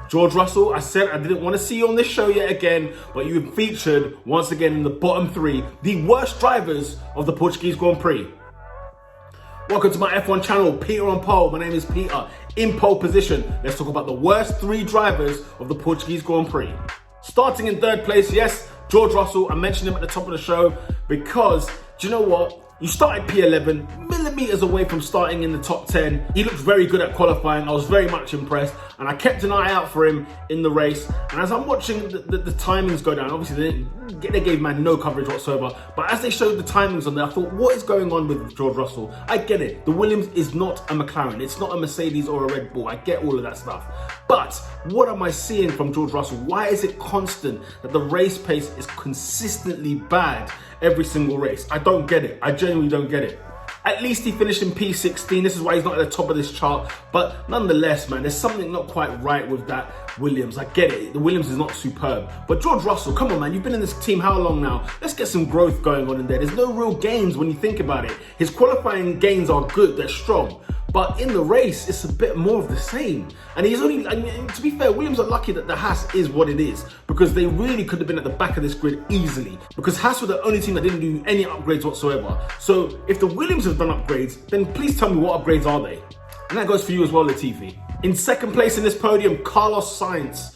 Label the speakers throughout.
Speaker 1: George Russell, I said I didn't want to see you on this show yet again, but you've featured once again in the bottom 3, the worst drivers of the Portuguese Grand Prix. Welcome to my F1 channel, Peter on Pole. My name is Peter, in pole position. Let's talk about the worst 3 drivers of the Portuguese Grand Prix. Starting in 3rd place, yes, George Russell. I mentioned him at the top of the show because, do you know what? You started P11, millimeters away from starting in the top 10. He looked very good at qualifying. I was very much impressed, and I kept an eye out for him in the race. And as I'm watching the timings go down, obviously they gave man no coverage whatsoever, but as they showed the timings on there, I thought, what is going on with George Russell? I get it. The Williams is not a McLaren. It's not a Mercedes or a Red Bull. I get all of that stuff. But what am I seeing from George Russell? Why is it constant that the race pace is consistently bad every single race? I don't get it. I genuinely don't get it. At least he finished in P16. This is why he's not at the top of this chart. But nonetheless, man, there's something not quite right with that Williams. I get it. The Williams is not superb. But George Russell, come on, man. You've been in this team how long now? Let's get some growth going on in there. There's no real gains when you think about it. His qualifying gains are good. They're strong. But in the race, it's a bit more of the same. And he's only, I mean, to be fair, Williams are lucky that the Haas is what it is, because they really could have been at the back of this grid easily, because Haas were the only team that didn't do any upgrades whatsoever. So if the Williams have done upgrades, then please tell me what upgrades are they? And that goes for you as well, Latifi. In 2nd place in this podium, Carlos Sainz.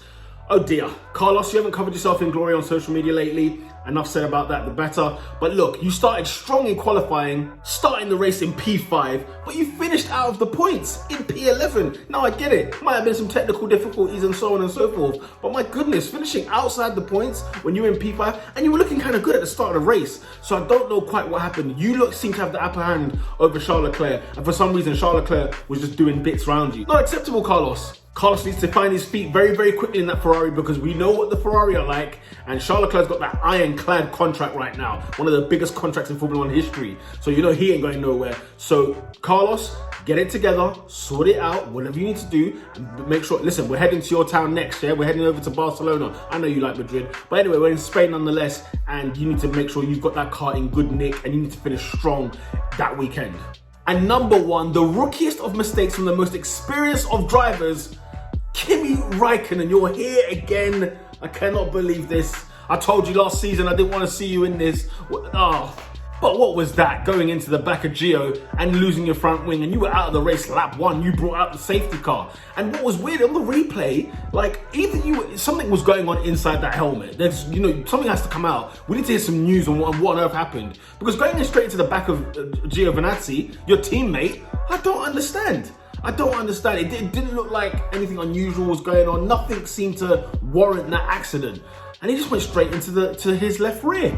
Speaker 1: Oh dear, Carlos, you haven't covered yourself in glory on social media lately. Enough said about that, the better. But look, you started strong in qualifying, starting the race in P5, but you finished out of the points in P11. Now I get it, might have been some technical difficulties and so on and so forth, but my goodness, finishing outside the points when you were in P5, and you were looking kind of good at the start of the race. So I don't know quite what happened. You seem to have the upper hand over Charles Leclerc, and for some reason Charles Leclerc was just doing bits around you. Not acceptable, Carlos. Carlos needs to find his feet very, very quickly in that Ferrari, because we know what the Ferrari are like, and Charles Leclerc's got that ironclad contract right now, one of the biggest contracts in Formula 1 history. So you know he ain't going nowhere. So Carlos, get it together, sort it out, whatever you need to do, and make sure, listen, we're heading to your town next, yeah? We're heading over to Barcelona. I know you like Madrid, but anyway, we're in Spain nonetheless, and you need to make sure you've got that car in good nick, and you need to finish strong that weekend. And number 1, the rookiest of mistakes from the most experienced of drivers, Kimi Raikkonen. You're here again. I cannot believe this. I told you last season I didn't want to see you in this. Oh, but what was that? Going into the back of Gio and losing your front wing, and you were out of the race lap 1. You brought out the safety car. And what was weird on the replay, like either something was going on inside that helmet. There's, something has to come out. We need to hear some news on what on earth happened, because going in straight into the back of Gio Venazzi, your teammate, I don't understand. It didn't look like anything unusual was going on. Nothing seemed to warrant that accident. And he just went straight into his left rear.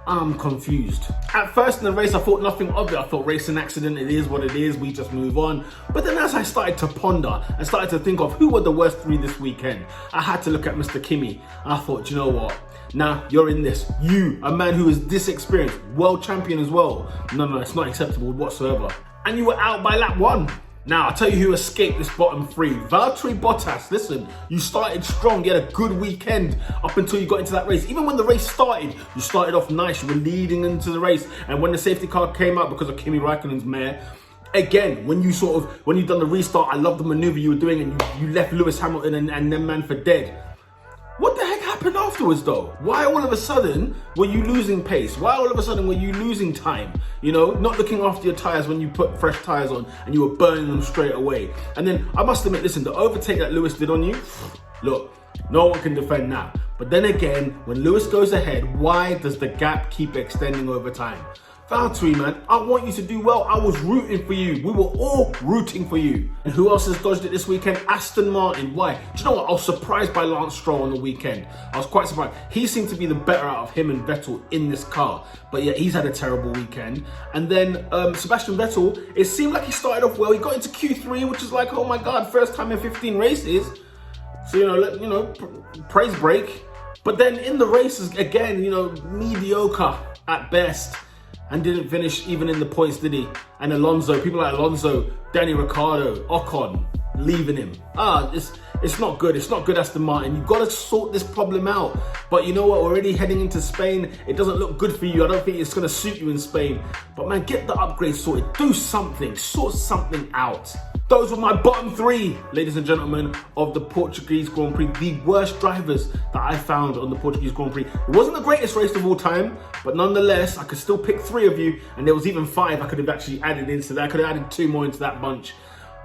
Speaker 1: I'm confused. At first in the race, I thought nothing of it. I thought racing accident, it is what it is. We just move on. But then as I started to ponder and started to think of who were the worst 3 this weekend, I had to look at Mr. Kimi. And I thought, do you know what? Nah, you're in this. You, a man who is this experienced, world champion as well. No, it's not acceptable whatsoever. And you were out by lap 1. Now, I'll tell you who escaped this bottom 3. Valtteri Bottas, listen, you started strong. You had a good weekend up until you got into that race. Even when the race started, you started off nice. You were leading into the race. And when the safety car came out because of Kimi Raikkonen's mare, again, when you done the restart, I love the maneuver you were doing, and you left Lewis Hamilton and them man for dead. What the heck happened afterwards though? Why all of a sudden were you losing pace? Why all of a sudden were you losing time? Not looking after your tyres when you put fresh tyres on, and you were burning them straight away. And then I must admit, listen, the overtake that Lewis did on you, look, no one can defend that. But then again, when Lewis goes ahead, why does the gap keep extending over time? Valtteri, man, I want you to do well. I was rooting for you. We were all rooting for you. And who else has dodged it this weekend? Aston Martin. Why? Do you know what? I was surprised by Lance Stroll on the weekend. I was quite surprised. He seemed to be the better out of him and Vettel in this car. But yeah, he's had a terrible weekend. And then Sebastian Vettel, it seemed like he started off well. He got into Q3, which is like, oh my God, first time in 15 races. So, praise break. But then in the races, again, mediocre at best. And didn't finish even in the points, did he? And Alonso, people like Alonso, Danny Ricciardo, Ocon, leaving him. It's not good. It's not good, Aston Martin. You've got to sort this problem out. But you know what? We're already heading into Spain. It doesn't look good for you. I don't think it's going to suit you in Spain. But man, get the upgrade sorted. Do something. Sort something out. Those were my bottom 3, ladies and gentlemen, of the Portuguese Grand Prix. The worst drivers that I found on the Portuguese Grand Prix. It wasn't the greatest race of all time, but nonetheless, I could still pick 3 of you, and there was even 5 I could have actually added into that. I could have added 2 more into that bunch.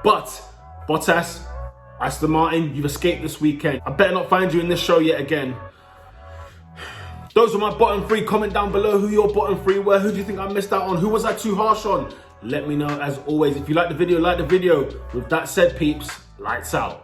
Speaker 1: But Bottas, Aston Martin, you've escaped this weekend. I better not find you in this show yet again. Those are my bottom 3. Comment down below who your bottom 3 were. Who do you think I missed out on? Who was I too harsh on? Let me know as always. If you like the video, like the video. With that said, peeps, lights out.